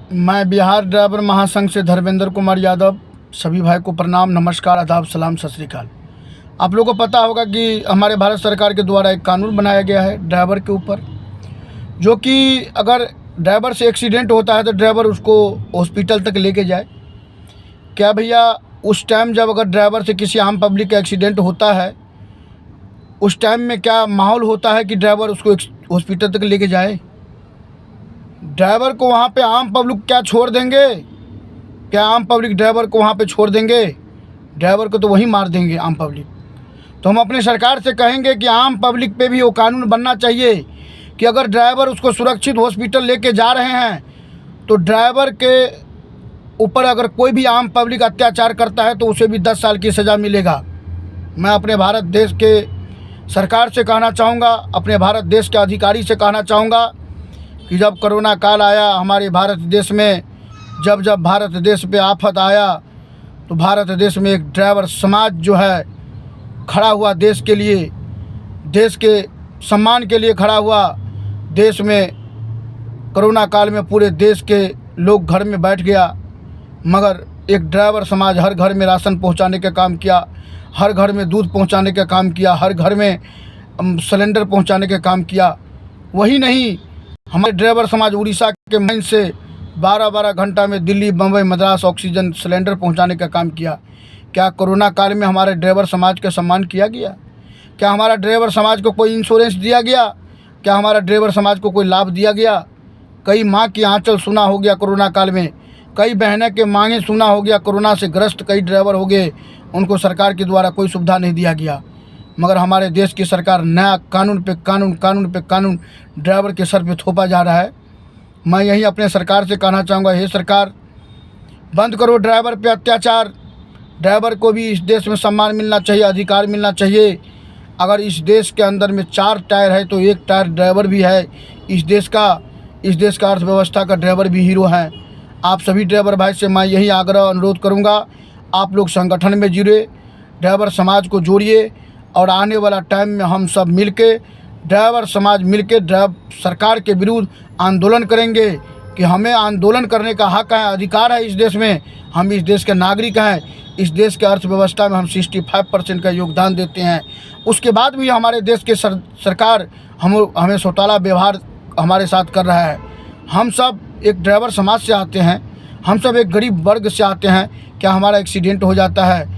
मैं बिहार ड्राइवर महासंघ से धर्मेंद्र कुमार यादव सभी भाई को प्रणाम, नमस्कार, आदाब, सलाम, सत श्री अकाल। आप लोगों को पता होगा कि हमारे भारत सरकार के द्वारा एक कानून बनाया गया है ड्राइवर के ऊपर, जो कि अगर ड्राइवर से एक्सीडेंट होता है तो ड्राइवर उसको हॉस्पिटल तक लेके जाए। क्या भैया, उस टाइम जब अगर ड्राइवर से किसी आम पब्लिक का एक्सीडेंट होता है, उस टाइम में क्या माहौल होता है कि ड्राइवर उसको हॉस्पिटल तक लेके जाए? ड्राइवर को वहाँ पे आम पब्लिक क्या छोड़ देंगे? क्या आम पब्लिक ड्राइवर को वहाँ पे छोड़ देंगे? ड्राइवर को तो वहीं मार देंगे आम पब्लिक। तो हम अपने सरकार से कहेंगे कि आम पब्लिक पे भी वो कानून बनना चाहिए कि अगर ड्राइवर उसको सुरक्षित हॉस्पिटल लेके जा रहे हैं तो ड्राइवर के ऊपर अगर कोई भी आम पब्लिक अत्याचार करता है तो उसे भी 10 साल की सज़ा मिलेगा। मैं अपने भारत देश के सरकार से कहना चाहूँगा, अपने भारत देश के अधिकारी से कहना चाहूँगा कि जब कोरोना काल आया हमारे भारत देश में, जब भारत देश पे आफत आया तो भारत देश में एक ड्राइवर समाज जो है खड़ा हुआ, देश के लिए, देश के सम्मान के लिए खड़ा हुआ। देश में कोरोना काल में पूरे देश के लोग घर में बैठ गया, मगर एक ड्राइवर समाज हर घर में राशन पहुंचाने का काम किया, हर घर में दूध पहुंचाने का काम किया, हर घर में सिलेंडर पहुंचाने का काम किया। वही नहीं, हमारे ड्राइवर समाज उड़ीसा के माइन से 12-12 घंटा में दिल्ली, बम्बई, मद्रास ऑक्सीजन सिलेंडर पहुंचाने का काम किया। क्या कोरोना काल में हमारे ड्राइवर समाज का सम्मान किया गया? क्या हमारा ड्राइवर समाज को कोई इंश्योरेंस दिया गया? क्या हमारा ड्राइवर समाज को कोई लाभ दिया गया? कई माँ की आंचल सुना हो गया कोरोना काल में, कई बहनें के मांगे सुना हो गया। कोरोना से ग्रस्त कई ड्राइवर हो गए, उनको सरकार के द्वारा कोई सुविधा नहीं दिया गया। मगर हमारे देश की सरकार नया कानून पे कानून, कानून पे कानून ड्राइवर के सर पे थोपा जा रहा है। मैं यही अपने सरकार से कहना चाहूँगा, हे सरकार, बंद करो ड्राइवर पे अत्याचार। ड्राइवर को भी इस देश में सम्मान मिलना चाहिए, अधिकार मिलना चाहिए। अगर इस देश के अंदर में 4 टायर है तो 1 टायर ड्राइवर भी है। इस देश का अर्थव्यवस्था का ड्राइवर भी हीरो हैं। आप सभी ड्राइवर भाई से मैं यही आग्रह अनुरोध करूँगा, आप लोग संगठन में जुड़े, ड्राइवर समाज को जोड़िए और आने वाला टाइम में हम सब मिलके, ड्राइवर समाज मिलके सरकार के विरुद्ध आंदोलन करेंगे कि हमें आंदोलन करने का हक है, अधिकार है इस देश में। हम इस देश के नागरिक हैं, इस देश के अर्थव्यवस्था में हम 65% का योगदान देते हैं। उसके बाद भी हमारे देश के सरकार हमें सौताला व्यवहार हमारे साथ कर रहा है। हम सब एक ड्राइवर समाज से आते हैं, हम सब एक गरीब वर्ग से आते हैं। क्या हमारा एक्सीडेंट हो जाता है